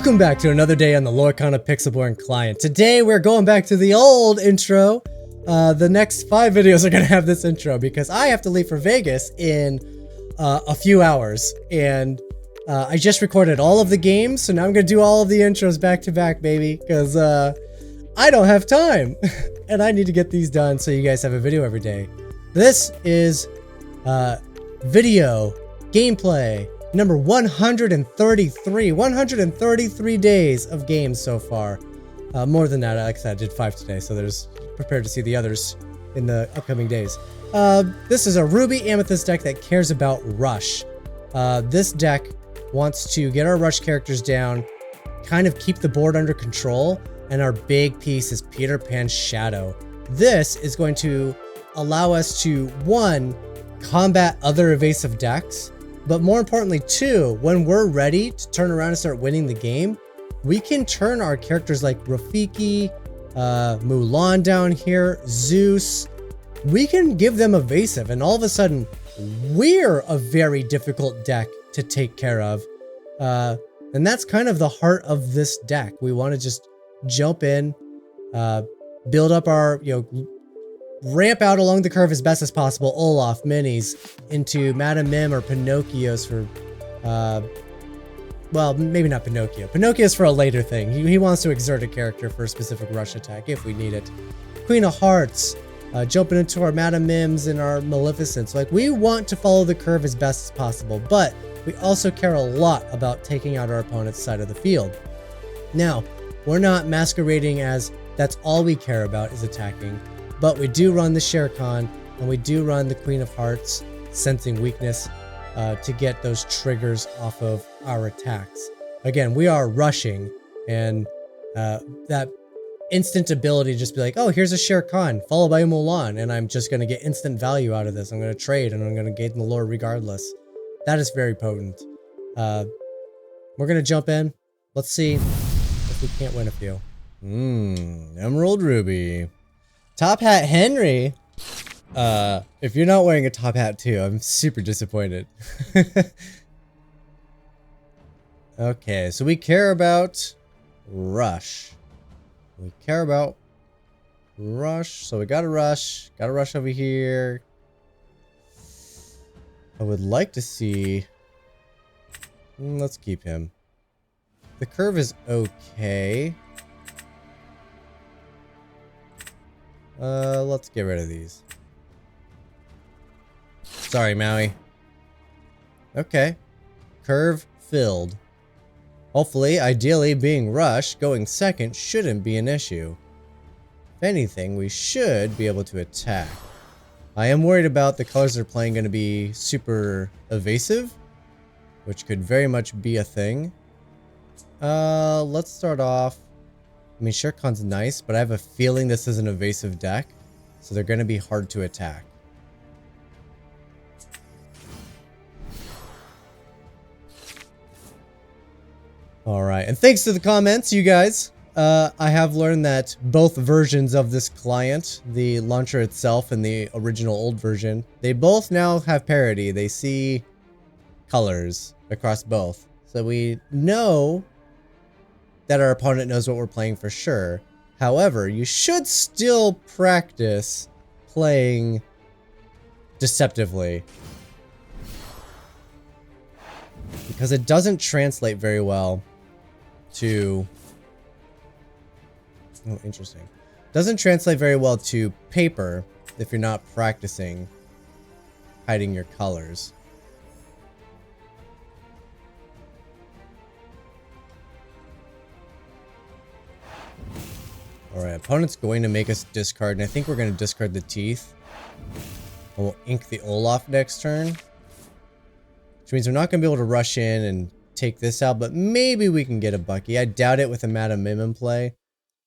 Welcome back to another day on the Lorcana pixelborn client. Today we're going back to the old intro. The next 5 videos are going to have this intro because I have to leave for Vegas in a few hours. And I just recorded all of the games, so now I'm going to do all of the intros back to back, baby. Because I don't have time. And I need to get these done so you guys have a video every day. This is video gameplay number 133. 133 days of games so far. More than that, like I said, I did 5 today, so there's prepared to see the others in the upcoming days. This is a Ruby Amethyst deck that cares about rush. This deck wants to get our rush characters down, kind of keep the board under control, and our big piece is Peter Pan's Shadow. This is going to allow us to, 1, combat other evasive decks, but more importantly, 2, when we're ready to turn around and start winning the game, we can turn our characters like Rafiki, Mulan down here, Zeus, we can give them evasive, and all of a sudden, we're a very difficult deck to take care of. And that's kind of the heart of this deck. We want to just jump in, build up our, ramp out along the curve as best as possible, Olaf, minis, into Madame Mim or Pinocchio's for, well, maybe not Pinocchio. Pinocchio's for a later thing. He wants to exert a character for a specific rush attack if we need it. Queen of Hearts, jumping into our Madame Mims and our Maleficents. Like, we want to follow the curve as best as possible, but we also care a lot about taking out our opponent's side of the field. Now, we're not masquerading as that's all we care about is attacking, but we do run the Shere Khan, and we do run the Queen of Hearts, sensing weakness, to get those triggers off of our attacks. Again, we are rushing, and that instant ability to just be like, oh, here's a Shere Khan, followed by a Mulan, and I'm just going to get instant value out of this. I'm going to trade, and I'm going to gain the lore regardless. That is very potent. We're going to jump in. Let's see if we can't win a few. Emerald Ruby. Top Hat Henry. If you're not wearing a top hat too, I'm super disappointed. Okay, so we care about rush. We care about rush, so we gotta rush. Gotta rush over here. I would like to see... let's keep him. The curve is okay. Let's get rid of these. Sorry, Maui. Okay. Curve filled. Hopefully, ideally, being rushed, going second shouldn't be an issue. If anything, we should be able to attack. I am worried about the colors they're playing going to be super evasive, which could very much be a thing. Let's start off. I mean, Shere Khan's nice, but I have a feeling this is an evasive deck, so they're going to be hard to attack. Alright, and thanks to the comments, you guys. I have learned that both versions of this client, the launcher itself and the original old version, they both now have parity. They see colors across both. So we know that our opponent knows what we're playing for sure. However, you should still practice playing deceptively, because it doesn't translate very well to... oh, interesting. Doesn't translate very well to paper if you're not practicing hiding your colors. Alright, opponent's going to make us discard, and I think we're going to discard the teeth. And we'll ink the Olaf next turn. Which means we're not going to be able to rush in and take this out, but maybe we can get a Bucky. I doubt it with a Madame Mim in play.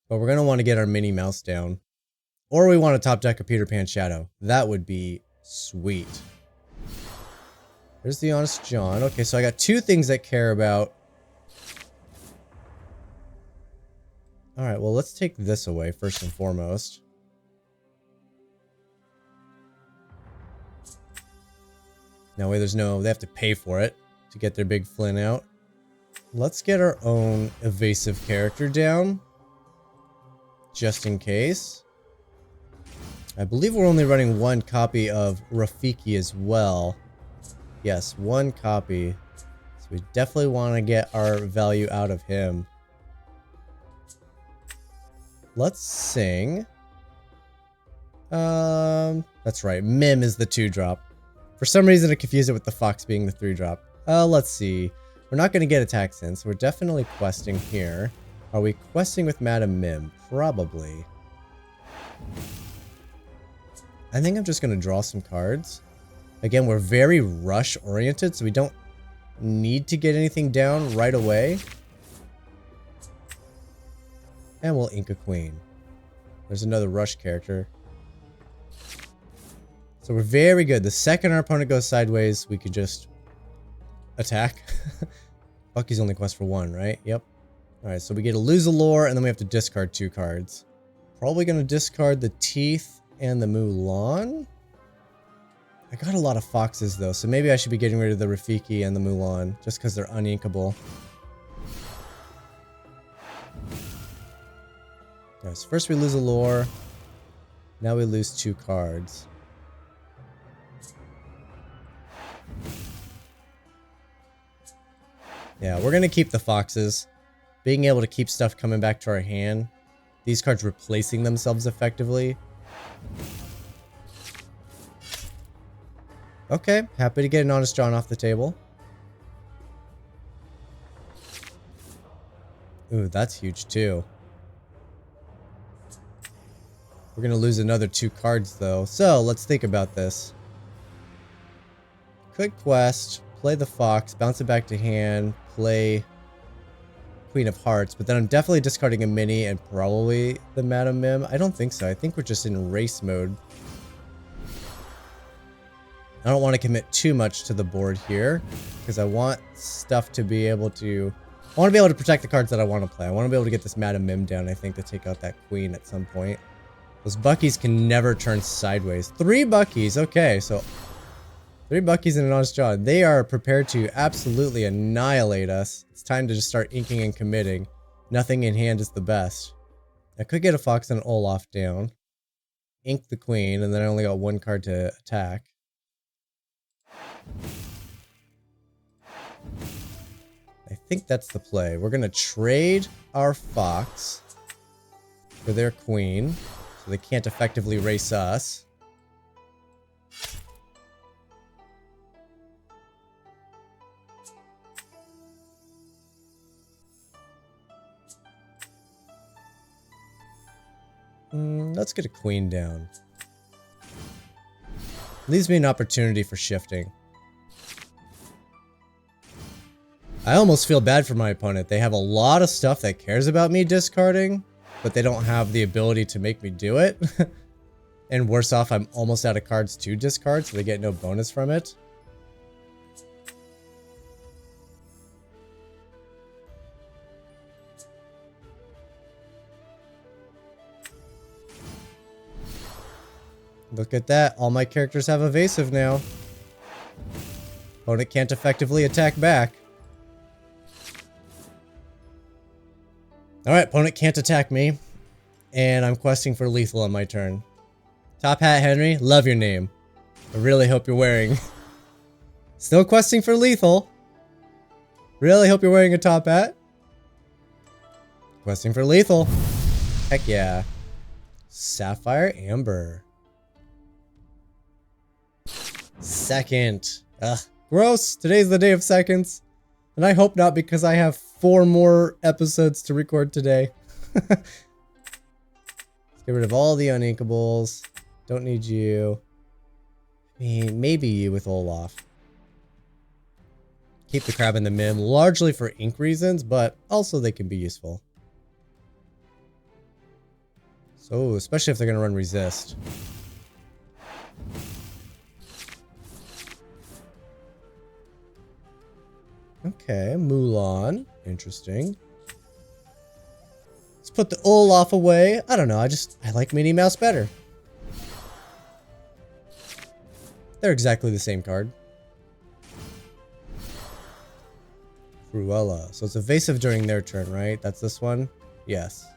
But we're going to want to get our Minnie Mouse down. Or we want to top deck a Peter Pan Shadow. That would be sweet. There's the Honest John. Okay, so I got 2 things I care about. Alright, well, let's take this away first and foremost. That way there's no... they have to pay for it to get their big Flynn out. Let's get our own evasive character down. Just in case. I believe we're only running one copy of Rafiki as well. Yes, one copy. So we definitely want to get our value out of him. Let's sing. That's right. Mim is the 2-drop. For some reason, I confused it with the fox being the 3-drop. Let's see. We're not going to get attacks in, so we're definitely questing here. Are we questing with Madam Mim? Probably. I think I'm just going to draw some cards. Again, we're very rush-oriented, so we don't need to get anything down right away. And we'll ink a queen. There's another rush character. So we're very good. The second our opponent goes sideways, we can just attack. Bucky's only quest for 1, right? Yep. Alright, so we get to lose a lore, and then we have to discard 2 cards. Probably going to discard the Teeth and the Mulan. I got a lot of foxes, though, so maybe I should be getting rid of the Rafiki and the Mulan, just because they're uninkable. Alright, so first we lose a lore. Now we lose 2 cards. Yeah, we're going to keep the foxes. Being able to keep stuff coming back to our hand. These cards replacing themselves effectively. Okay, happy to get an Honest John off the table. Ooh, that's huge too. We're going to lose another 2 cards though. So, let's think about this. Could quest, play the fox, bounce it back to hand, play Queen of Hearts, but then I'm definitely discarding a mini and probably the Madam Mim. I don't think so. I think we're just in race mode. I don't want to commit too much to the board here because I want stuff to be able to... I want to be able to protect the cards that I want to play. I want to be able to get this Madam Mim down, I think, to take out that queen at some point. Those Buckies can never turn sideways. 3 Buckies. Okay, so 3 Buckies and an Honest John. They are prepared to absolutely annihilate us. It's time to just start inking and committing. Nothing in hand is the best. I could get a Fox and Olaf down. Ink the queen, and then I only got 1 card to attack. I think that's the play. We're going to trade our Fox for their queen, so they can't effectively race us. Let's get a queen down. Leaves me an opportunity for shifting. I almost feel bad for my opponent. They have a lot of stuff that cares about me discarding, but they don't have the ability to make me do it. And worse off, I'm almost out of cards to discard, so they get no bonus from it. Look at that. All my characters have evasive now. Opponent can't effectively attack back. Alright, opponent can't attack me. And I'm questing for lethal on my turn. Top Hat Henry, love your name. I really hope you're wearing... Still questing for lethal. Really hope you're wearing a top hat. Questing for lethal. Heck yeah. Sapphire Amber. Second. Ugh, gross. Today's the day of seconds. And I hope not, because I have 4 more episodes to record today. Let's get rid of all the uninkables. Don't need you. I mean, maybe you with Olaf. Keep the crab and the Mim, largely for ink reasons, but also they can be useful. So, especially if they're going to run resist. Okay, Mulan. Interesting. Let's put the Olaf away. I don't know, I like Minnie Mouse better. They're exactly the same card. Cruella. So it's evasive during their turn, right? That's this one? Yes.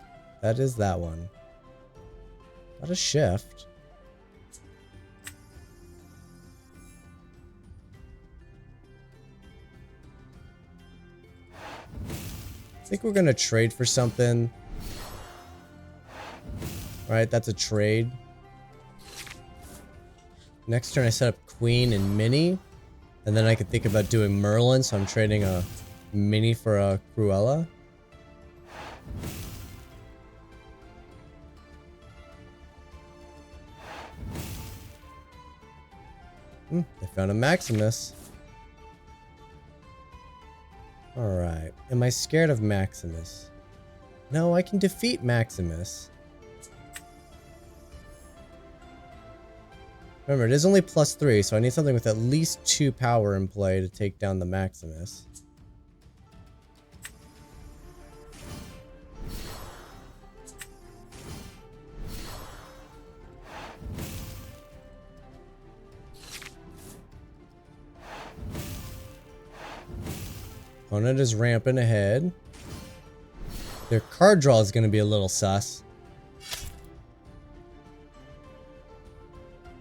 That is that one. Not a shift. I think we're gonna trade for something. Right, that's a trade. Next turn I set up Queen and Mini. And then I could think about doing Merlin, so I'm trading a Mini for a Cruella. They found a Maximus. Alright. Am I scared of Maximus? No, I can defeat Maximus. Remember, it is only +3, so I need something with at least 2 power in play to take down the Maximus. Opponent is ramping ahead. Their card draw is going to be a little sus.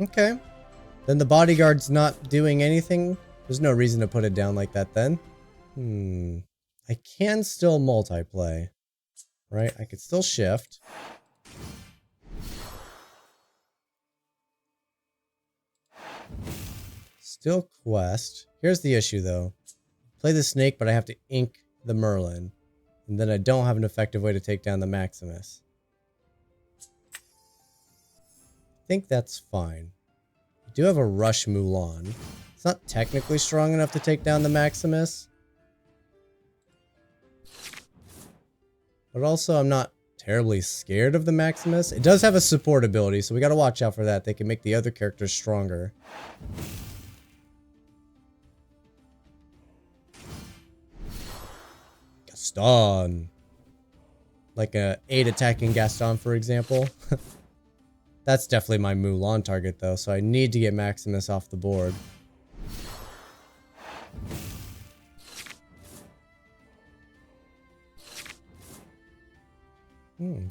Okay. Then the bodyguard's not doing anything. There's no reason to put it down like that then. I can still multiplay. Right? I could still shift. Still quest. Here's the issue though. Play the snake, but I have to ink the Merlin. And then I don't have an effective way to take down the Maximus. I think that's fine. I do have a Rush Mulan. It's not technically strong enough to take down the Maximus. But also, I'm not terribly scared of the Maximus. It does have a support ability, so we gotta watch out for that. They can make the other characters stronger. Gaston. Like a 8 attacking Gaston, for example. That's definitely my Mulan target, though, so I need to get Maximus off the board.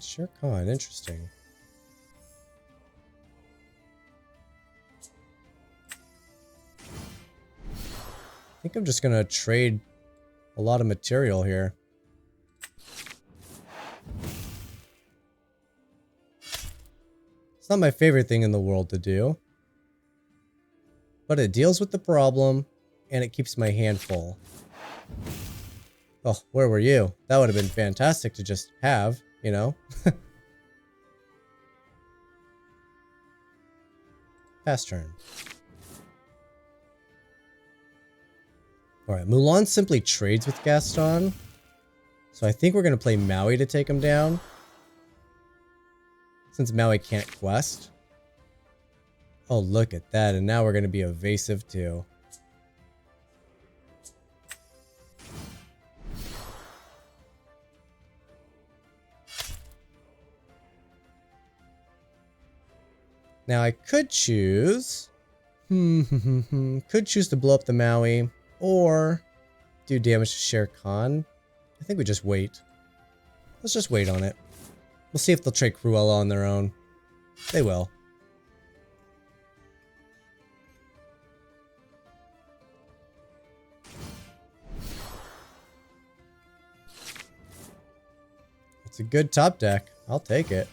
Sure Khan, interesting. I think I'm just gonna trade a lot of material here. It's not my favorite thing in the world to do, but it deals with the problem and it keeps my hand full. Oh, where were you? That would have been fantastic to just have, you know? Pass turn. Alright, Mulan simply trades with Gaston. So I think we're going to play Maui to take him down. Since Maui can't quest. Oh, look at that. And now we're going to be evasive too. Now I could choose... could choose to blow up the Maui. Or do damage to Shere Khan. I think we just wait. Let's just wait on it. We'll see if they'll trade Cruella on their own. They will. It's a good top deck. I'll take it.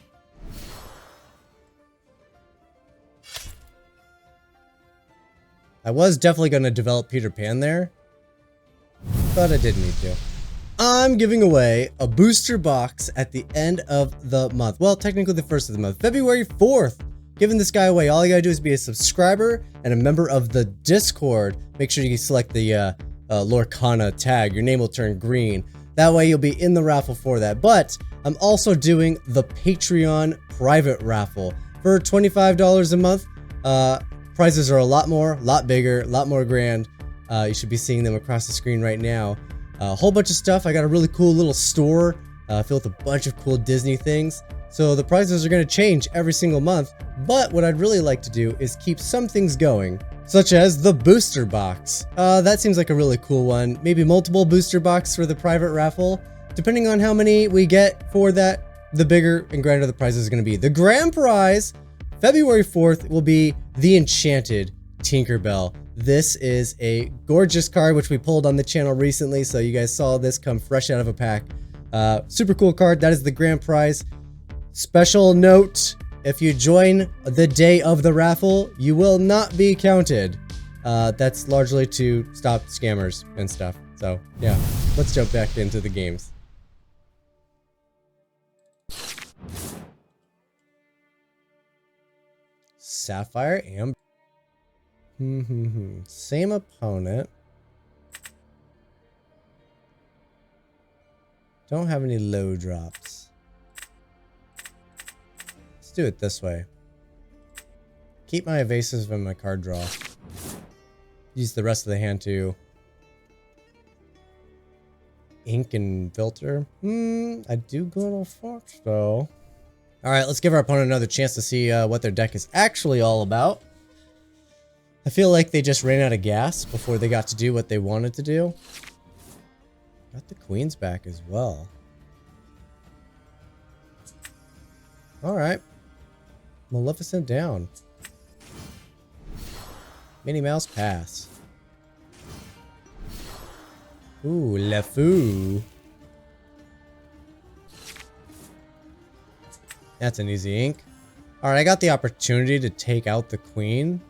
I was definitely going to develop Peter Pan there, but I didn't need to. I'm giving away a booster box at the end of the month. Well, technically the first of the month, February 4th. Giving this guy away. All you gotta do is be a subscriber and a member of the Discord. Make sure you select the Lorcana tag. Your name will turn green. That way you'll be in the raffle for that. But I'm also doing the Patreon private raffle for $25 a month. Prizes are a lot more, a lot bigger, a lot more grand. You should be seeing them across the screen right now. A whole bunch of stuff. I got a really cool little store filled with a bunch of cool Disney things. So the prizes are going to change every single month. But what I'd really like to do is keep some things going such as the booster box. That seems like a really cool one. Maybe multiple booster box for the private raffle. Depending on how many we get for that, the bigger and grander the prize is going to be. The grand prize, February 4th, will be the Enchanted Tinkerbell. This is a gorgeous card, which we pulled on the channel recently, so you guys saw this come fresh out of a pack. Super cool card. That is the grand prize. Special note, if you join the day of the raffle, you will not be counted. That's largely to stop scammers and stuff. So yeah, let's jump back into the games. Sapphire Amber. Same opponent. Don't have any low drops. Let's do it this way. Keep my evasive and my card draw. Use the rest of the hand to ink and filter. I do go a little fox though. Alright, let's give our opponent another chance to see what their deck is actually all about. I feel like they just ran out of gas before they got to do what they wanted to do. Got the queens back as well. Alright. Maleficent down. Minnie Mouse pass. Ooh, LeFou. That's an easy ink. Alright, I got the opportunity to take out the queen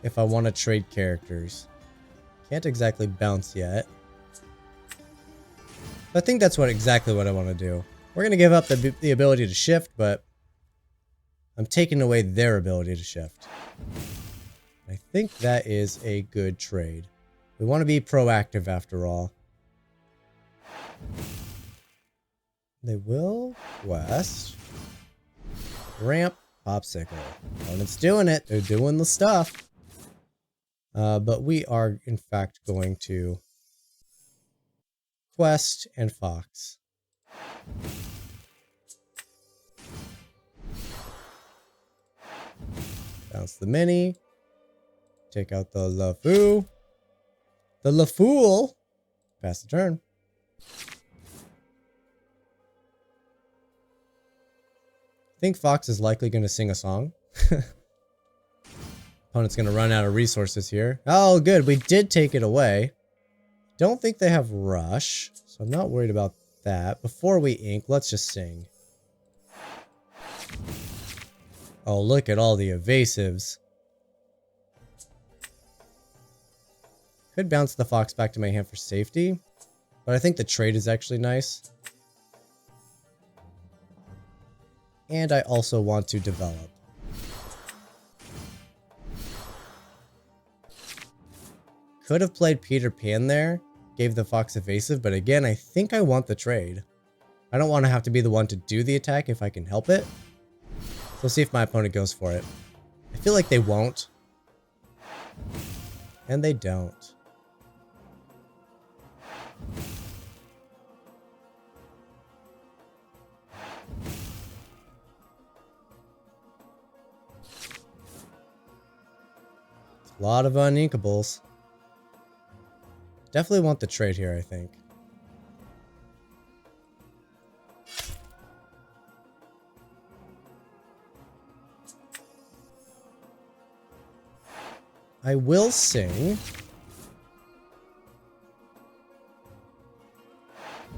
if I want to trade characters. Can't exactly bounce yet. I think that's exactly what I want to do. We're going to give up the ability to shift, but I'm taking away their ability to shift. I think that is a good trade. We want to be proactive after all. They will quest. Ramp popsicle. Opponent's doing it. They're doing the stuff. But we are, in fact, going to quest and fox. Bounce the mini. Take out the LeFou. The LeFool. Pass the turn. I think Fox is likely going to sing a song. Opponent's going to run out of resources here. Oh, good. We did take it away. Don't think they have rush, so I'm not worried about that. Before we ink, let's just sing. Oh, look at all the evasives. Could bounce the Fox back to my hand for safety, but I think the trade is actually nice. And I also want to develop. Could have played Peter Pan there, gave the Fox evasive, but again, I think I want the trade. I don't want to have to be the one to do the attack if I can help it. So we'll see if my opponent goes for it. I feel like they won't. And they don't. A lot of uninkables. Definitely want the trade here, I think. I will sing.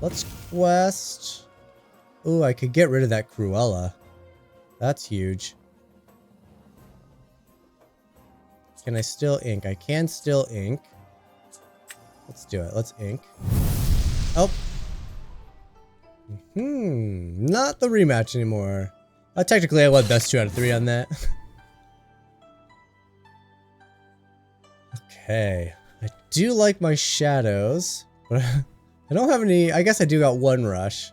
Let's quest. Ooh, I could get rid of that Cruella. That's huge. Can I still ink? I can still ink. Let's do it. Let's ink. Oh. Not the rematch anymore. Technically, I won best 2 out of 3 on that. Okay. I do like my shadows, but I don't have any. I guess I do got 1 rush.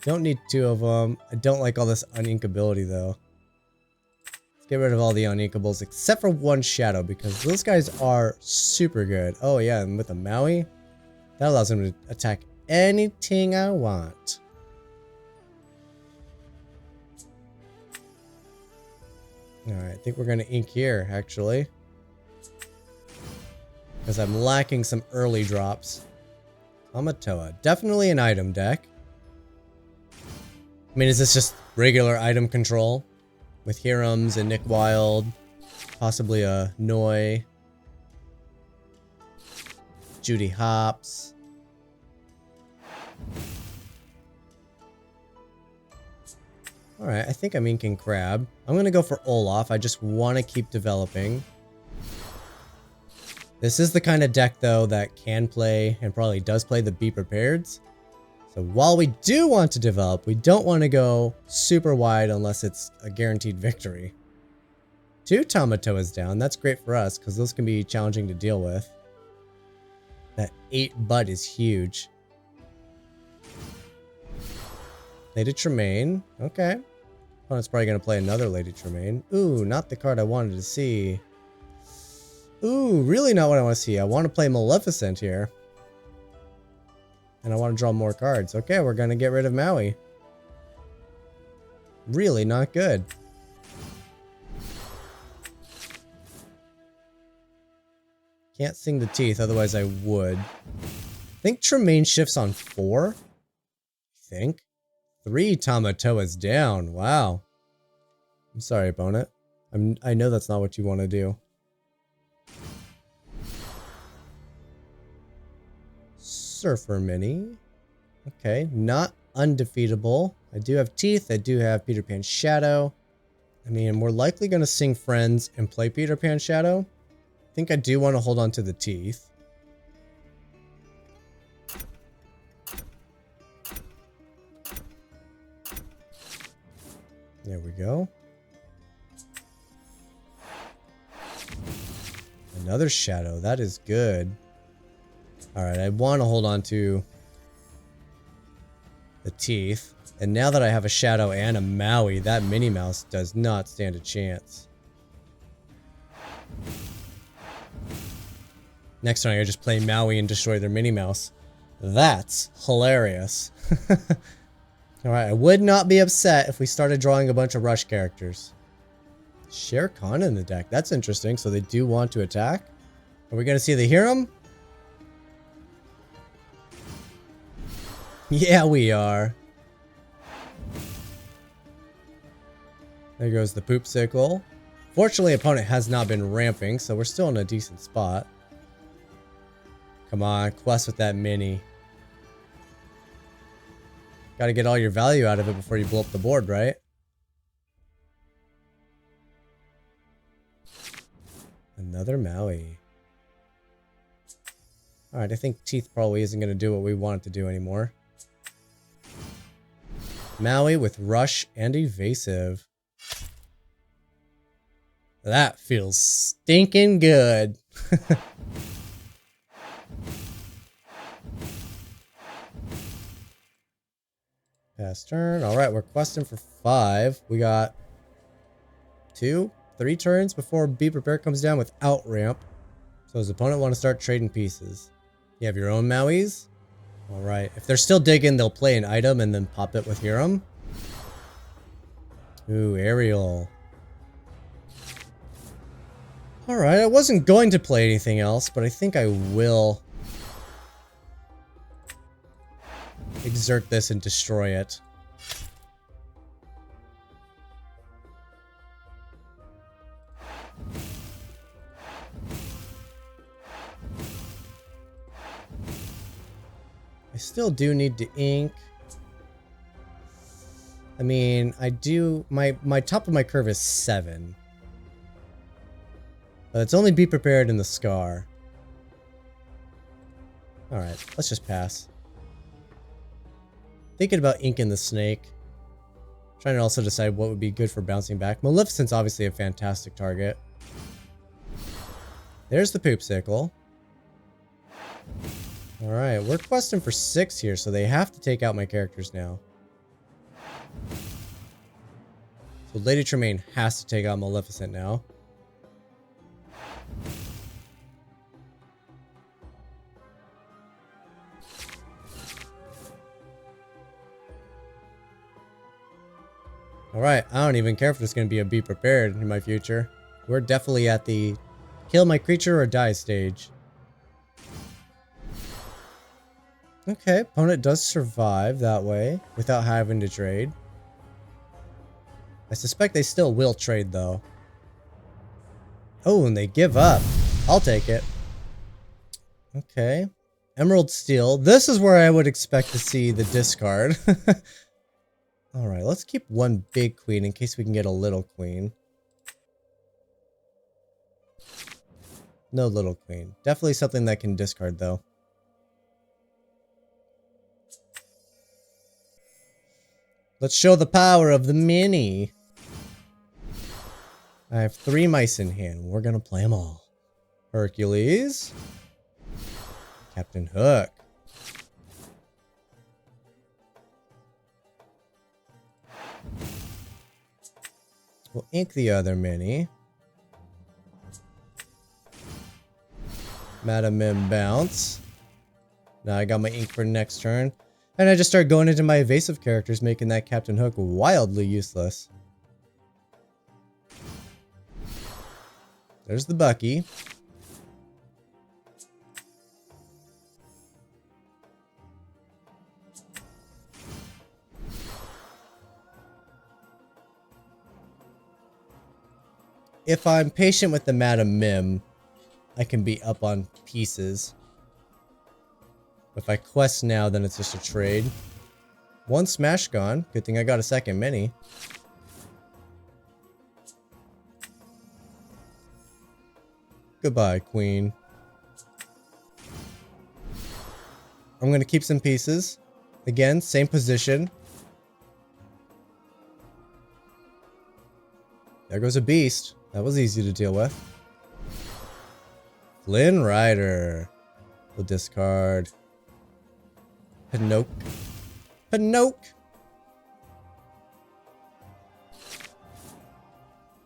Don't need 2 of them. I don't like all this uninkability though. Get rid of all the uninkables except for 1 shadow because those guys are super good. Oh yeah, and with the Maui, that allows him to attack anything I want. Alright, I think we're gonna ink here, actually. Because I'm lacking some early drops. Amatoa. Definitely an item deck. I mean, is this just regular item control? With Hirams and Nick Wild. Possibly a Noi. Judy Hops. Alright, I think I'm inking Crab. I'm gonna go for Olaf. I just want to keep developing. This is the kind of deck, though, that can play, and probably does play, the Be Prepareds. So while we do want to develop, we don't want to go super wide unless it's a guaranteed victory. 2 Tamatoas down. That's great for us, because those can be challenging to deal with. That 8 Bud is huge. Lady Tremaine. Okay. Opponent's probably going to play another Lady Tremaine. Ooh, not the card I wanted to see. Ooh, really not what I want to see. I want to play Maleficent here. And I want to draw more cards. Okay, we're going to get rid of Maui. Really not good. Can't sing the teeth, otherwise I would. I think Tremaine shifts on 4. I think. 3 Tamatoas down. Wow. I'm sorry, opponent. I know that's not what you want to do. Surfer Mini. Okay, not undefeatable. I do have Teeth. I do have Peter Pan Shadow. I mean, we're likely going to sing Friends and play Peter Pan Shadow. I think I do want to hold on to the Teeth. There we go. Another Shadow. That is good. Alright, I want to hold on to the Teeth. And now that I have a Shadow and a Maui, that Minnie Mouse does not stand a chance. Next time I just play Maui and destroy their Minnie Mouse. That's hilarious. Alright, I would not be upset if we started drawing a bunch of Rush characters. Shere Khan in the deck. That's interesting. So they do want to attack. Are we going to see the Hiram? Yeah, we are. There goes the Poopsicle. Fortunately, opponent has not been ramping, so we're still in a decent spot. Come on, quest with that mini. Gotta get all your value out of it before you blow up the board, right? Another Maui. Alright, I think Teeth probably isn't going to do what we want it to do anymore. Maui with Rush and Evasive. That feels stinking good. Pass turn. Alright, we're questing for 5. We got 2, 3 turns before Be Prepared comes down without ramp. So his opponent want to start trading pieces. You have your own Mauis? Alright. If they're still digging, they'll play an item and then pop it with Hiram. Ooh, Ariel. Alright, I wasn't going to play anything else, but I think I will exert this and destroy it. I still do need to ink. I mean, I do... My top of my curve is 7. But it's only Be Prepared in the Scar. Alright, let's just pass. Thinking about inking the snake. Trying to also decide what would be good for bouncing back. Maleficent's obviously a fantastic target. There's the Poopsicle. Alright, we're questing for 6 here, so they have to take out my characters now. So Lady Tremaine has to take out Maleficent now. Alright, I don't even care if there's going to be a be prepared in my future. We're definitely at the kill my creature or die stage. Okay, opponent does survive that way without having to trade. I suspect they still will trade though. Oh, and they give up. I'll take it. Okay. Emerald Steel. This is where I would expect to see the discard. Alright, let's keep one big queen in case we can get a little queen. No little queen. Definitely something that can discard though. Let's show the power of the mini. I have 3 mice in hand. We're gonna play them all. Hercules. Captain Hook. We'll ink the other mini. Madam Mim bounce. Now I got my ink for next turn. And I just start going into my evasive characters, making that Captain Hook wildly useless. There's the Bucky. If I'm patient with the Madam Mim, I can be up on pieces. If I quest now, then it's just a trade. 1 smash gone. Good thing I got a second mini. Goodbye, Queen. I'm gonna keep some pieces. Again, same position. There goes a beast. That was easy to deal with. Flynn Rider. We'll discard. Pinoke. Pinoke!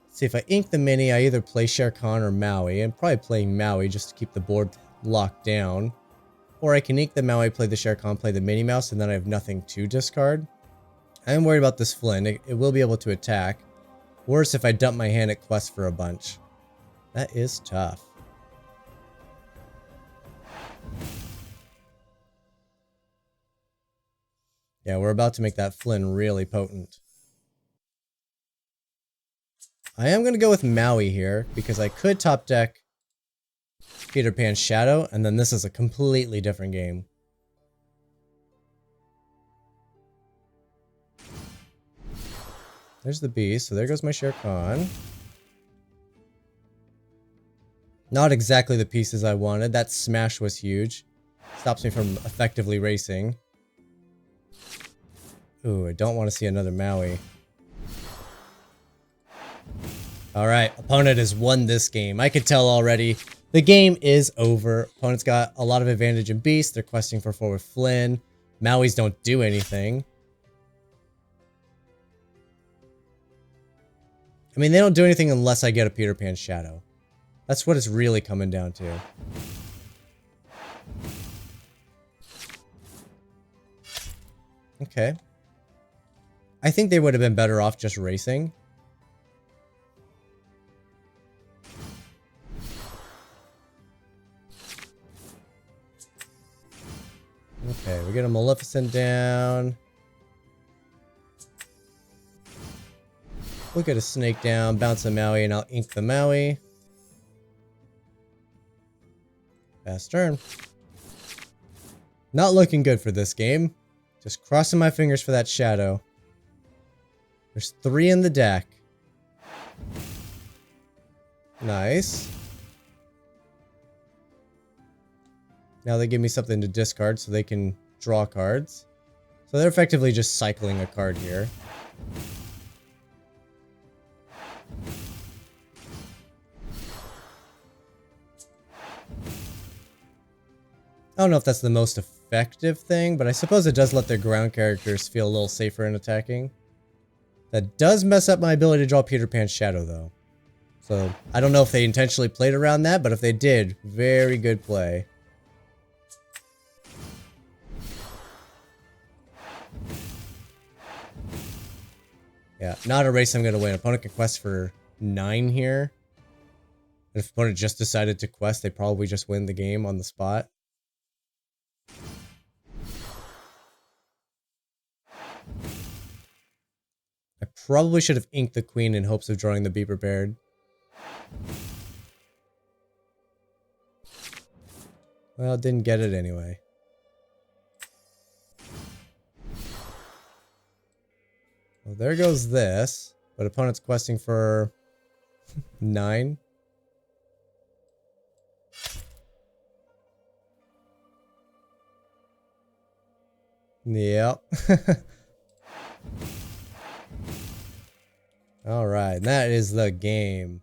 See, if I ink the mini, I either play Shere Khan or Maui. I'm probably playing Maui just to keep the board locked down. Or I can ink the Maui, play the Shere Khan, play the Minnie Mouse, and then I have nothing to discard. I am worried about this Flynn. It will be able to attack. Worse if I dump my hand at quest for a bunch. That is tough. Yeah, we're about to make that Flynn really potent. I am going to go with Maui here, because I could top deck Peter Pan's Shadow, and then this is a completely different game. There's the beast, so there goes my Shere Khan. Not exactly the pieces I wanted. That smash was huge. Stops me from effectively racing. Ooh, I don't want to see another Maui. Alright, opponent has won this game. I could tell already. The game is over. Opponent's got a lot of advantage in Beast. They're questing for 4 with Flynn. Maui's don't do anything. I mean, they don't do anything unless I get a Peter Pan Shadow. That's what it's really coming down to. Okay. I think they would have been better off just racing. Okay, we get a Maleficent down. We'll get a snake down, bounce a Maui, and I'll ink the Maui. Fast turn. Not looking good for this game. Just crossing my fingers for that shadow. There's 3 in the deck. Nice. Now they give me something to discard so they can draw cards. So they're effectively just cycling a card here. I don't know if that's the most effective thing, but I suppose it does let their ground characters feel a little safer in attacking. That does mess up my ability to draw Peter Pan's Shadow, though. So, I don't know if they intentionally played around that, but if they did, very good play. Yeah, not a race I'm going to win. Opponent can quest for 9 here. If opponent just decided to quest, they probably just win the game on the spot. I probably should have inked the queen in hopes of drawing the Be Prepared. Well, didn't get it anyway. Well, there goes this. But opponent's questing for 9. Yep. Alright, that is the game.